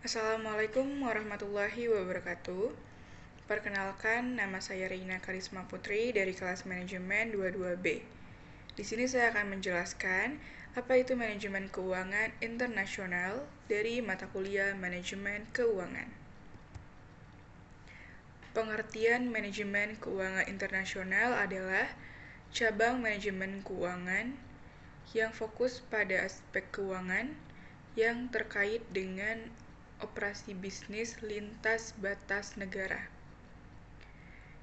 Assalamualaikum warahmatullahi wabarakatuh. Perkenalkan, nama saya Reina Karisma Putri dari kelas manajemen 22B. Di sini saya akan menjelaskan apa itu manajemen keuangan internasional dari mata kuliah manajemen keuangan. Pengertian manajemen keuangan internasional adalah cabang manajemen keuangan yang fokus pada aspek keuangan yang terkait dengan operasi bisnis lintas batas negara.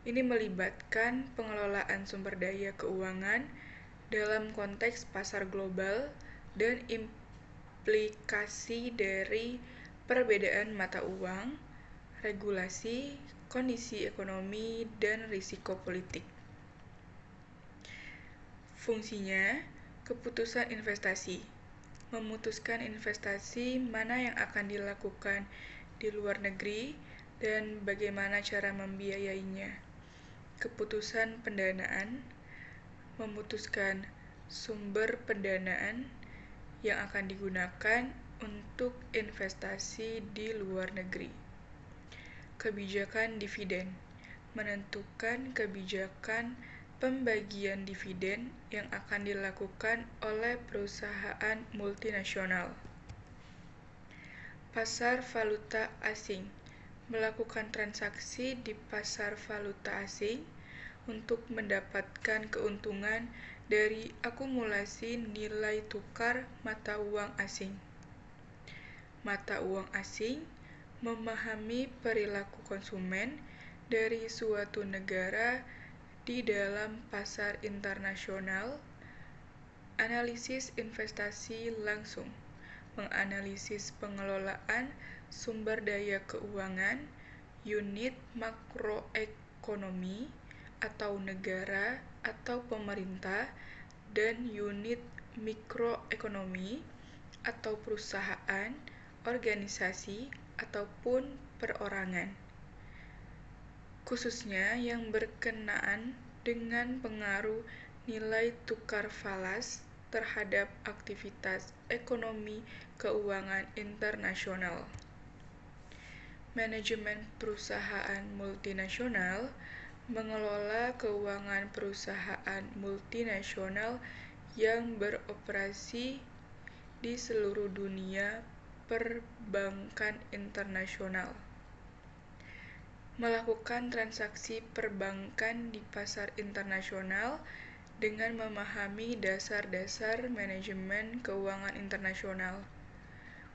Ini melibatkan pengelolaan sumber daya keuangan dalam konteks pasar global dan implikasi dari perbedaan mata uang, regulasi, kondisi ekonomi, dan risiko politik. Fungsinya, keputusan investasi. Memutuskan investasi mana yang akan dilakukan di luar negeri dan bagaimana cara membiayainya. Keputusan pendanaan, memutuskan sumber pendanaan yang akan digunakan untuk investasi di luar negeri. Kebijakan dividen, menentukan kebijakan pembagian dividen yang akan dilakukan oleh perusahaan multinasional. Pasar valuta asing, melakukan transaksi di pasar valuta asing untuk mendapatkan keuntungan dari akumulasi nilai tukar mata uang asing. Mata uang asing memahami perilaku konsumen dari suatu negara di dalam pasar internasional. Analisis investasi langsung, menganalisis pengelolaan sumber daya keuangan unit makroekonomi atau negara atau pemerintah dan unit mikroekonomi atau perusahaan, organisasi, ataupun perorangan, khususnya yang berkenaan dengan pengaruh nilai tukar falas terhadap aktivitas ekonomi keuangan internasional. Manajemen perusahaan multinasional mengelola keuangan perusahaan multinasional yang beroperasi di seluruh dunia perbankan internasional. Melakukan transaksi perbankan di pasar internasional dengan memahami dasar-dasar manajemen keuangan internasional.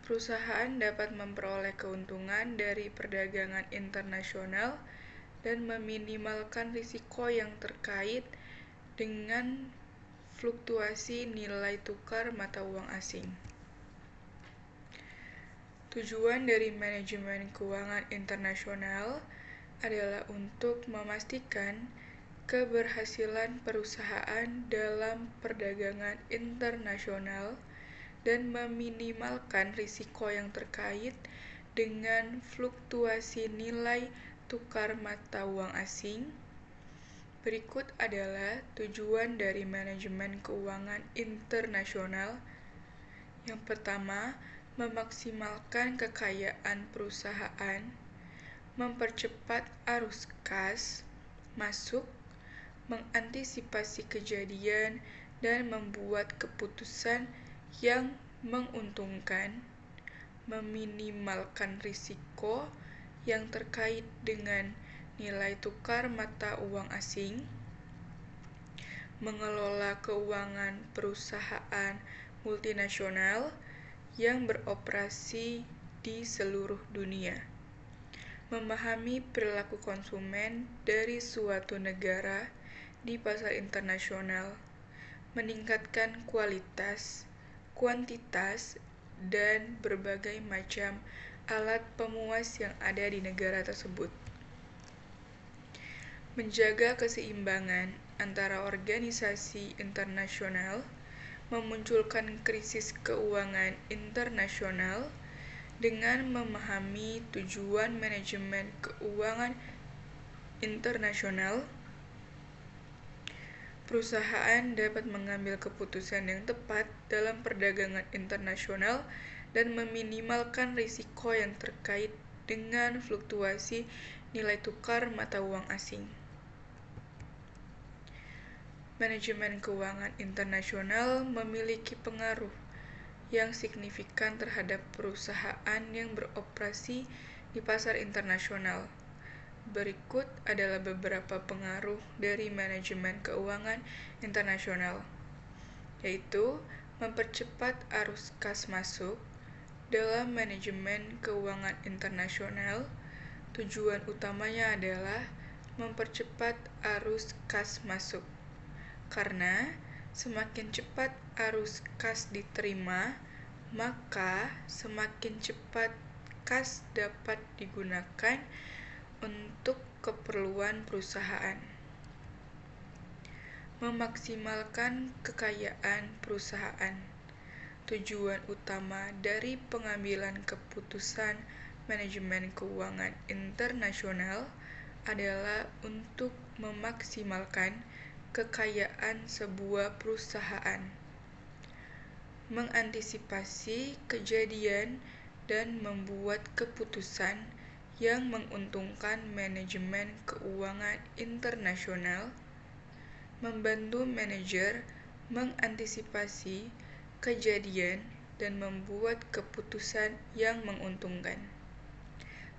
Perusahaan dapat memperoleh keuntungan dari perdagangan internasional dan meminimalkan risiko yang terkait dengan fluktuasi nilai tukar mata uang asing. Tujuan dari manajemen keuangan internasional adalah untuk memastikan keberhasilan perusahaan dalam perdagangan internasional dan meminimalkan risiko yang terkait dengan fluktuasi nilai tukar mata uang asing. Berikut adalah tujuan dari manajemen keuangan internasional. Yang pertama, memaksimalkan kekayaan perusahaan, mempercepat arus kas masuk, mengantisipasi kejadian dan membuat keputusan yang menguntungkan, meminimalkan risiko yang terkait dengan nilai tukar mata uang asing, mengelola keuangan perusahaan multinasional yang beroperasi di seluruh dunia, memahami perilaku konsumen dari suatu negara di pasar internasional, meningkatkan kualitas, kuantitas, dan berbagai macam alat pemuas yang ada di negara tersebut. Menjaga keseimbangan antara organisasi internasional, memunculkan krisis keuangan internasional dengan memahami tujuan manajemen keuangan internasional. Perusahaan dapat mengambil keputusan yang tepat dalam perdagangan internasional dan meminimalkan risiko yang terkait dengan fluktuasi nilai tukar mata uang asing. Manajemen keuangan internasional memiliki pengaruh yang signifikan terhadap perusahaan yang beroperasi di pasar internasional. Berikut adalah beberapa pengaruh dari manajemen keuangan internasional, yaitu mempercepat arus kas masuk. Dalam manajemen keuangan internasional, tujuan utamanya adalah mempercepat arus kas masuk, karena semakin cepat arus kas diterima, maka semakin cepat kas dapat digunakan untuk keperluan perusahaan. Memaksimalkan kekayaan perusahaan. Tujuan utama dari pengambilan keputusan manajemen keuangan internasional adalah untuk memaksimalkan kekayaan sebuah perusahaan, mengantisipasi kejadian dan membuat keputusan yang menguntungkan manajemen keuangan internasional, membantu manajer mengantisipasi kejadian dan membuat keputusan yang menguntungkan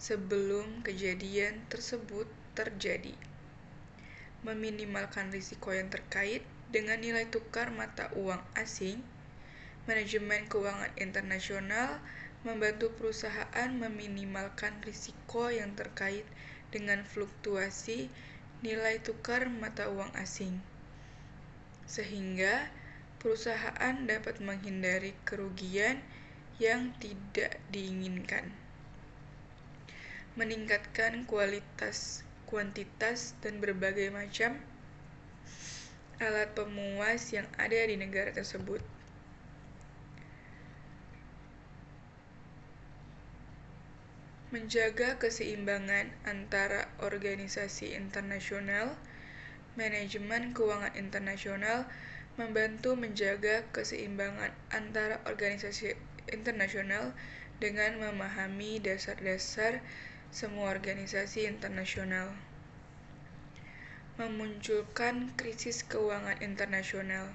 sebelum kejadian tersebut terjadi, meminimalkan risiko yang terkait dengan nilai tukar mata uang asing. Manajemen keuangan internasional membantu perusahaan meminimalkan risiko yang terkait dengan fluktuasi nilai tukar mata uang asing, sehingga perusahaan dapat menghindari kerugian yang tidak diinginkan. Meningkatkan kuantitas dan berbagai macam alat pemuas yang ada di negara tersebut. Menjaga keseimbangan antara organisasi internasional. Manajemen keuangan internasional membantu menjaga keseimbangan antara organisasi internasional dengan memahami dasar-dasar semua organisasi internasional. Memunculkan krisis keuangan internasional.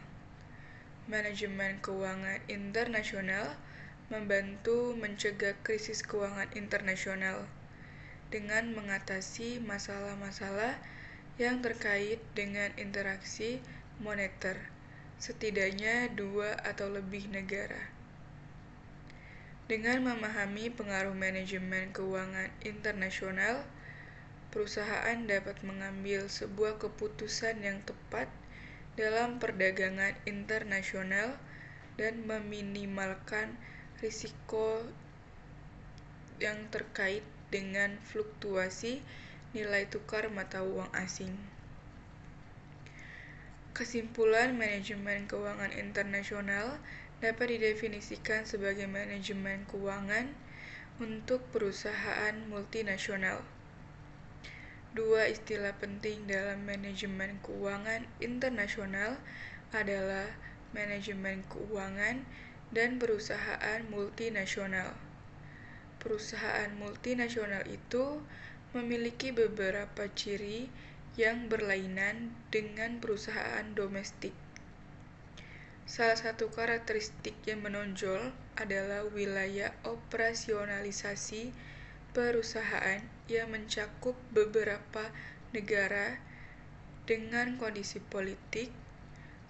Manajemen keuangan internasional membantu mencegah krisis keuangan internasional dengan mengatasi masalah-masalah yang terkait dengan interaksi moneter setidaknya dua atau lebih negara. Dengan memahami pengaruh manajemen keuangan internasional, perusahaan dapat mengambil sebuah keputusan yang tepat dalam perdagangan internasional dan meminimalkan risiko yang terkait dengan fluktuasi nilai tukar mata uang asing. Kesimpulan, manajemen keuangan internasional dapat didefinisikan sebagai manajemen keuangan untuk perusahaan multinasional. Dua istilah penting dalam manajemen keuangan internasional adalah manajemen keuangan dan perusahaan multinasional. Perusahaan multinasional itu memiliki beberapa ciri yang berlainan dengan perusahaan domestik. Salah satu karakteristik yang menonjol adalah wilayah operasionalisasi perusahaan yang mencakup beberapa negara dengan kondisi politik,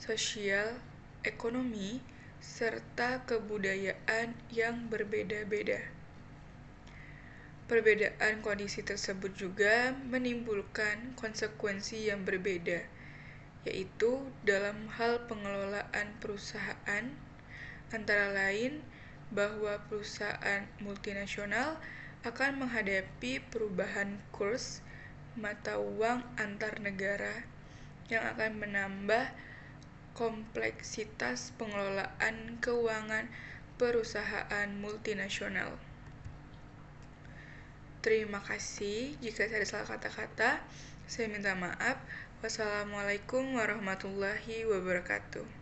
sosial, ekonomi, serta kebudayaan yang berbeda-beda. Perbedaan kondisi tersebut juga menimbulkan konsekuensi yang berbeda, yaitu dalam hal pengelolaan perusahaan, antara lain bahwa perusahaan multinasional akan menghadapi perubahan kurs mata uang antar negara yang akan menambah kompleksitas pengelolaan keuangan perusahaan multinasional. Terima kasih. Jika saya ada salah kata-kata, saya minta maaf. Wassalamualaikum warahmatullahi wabarakatuh.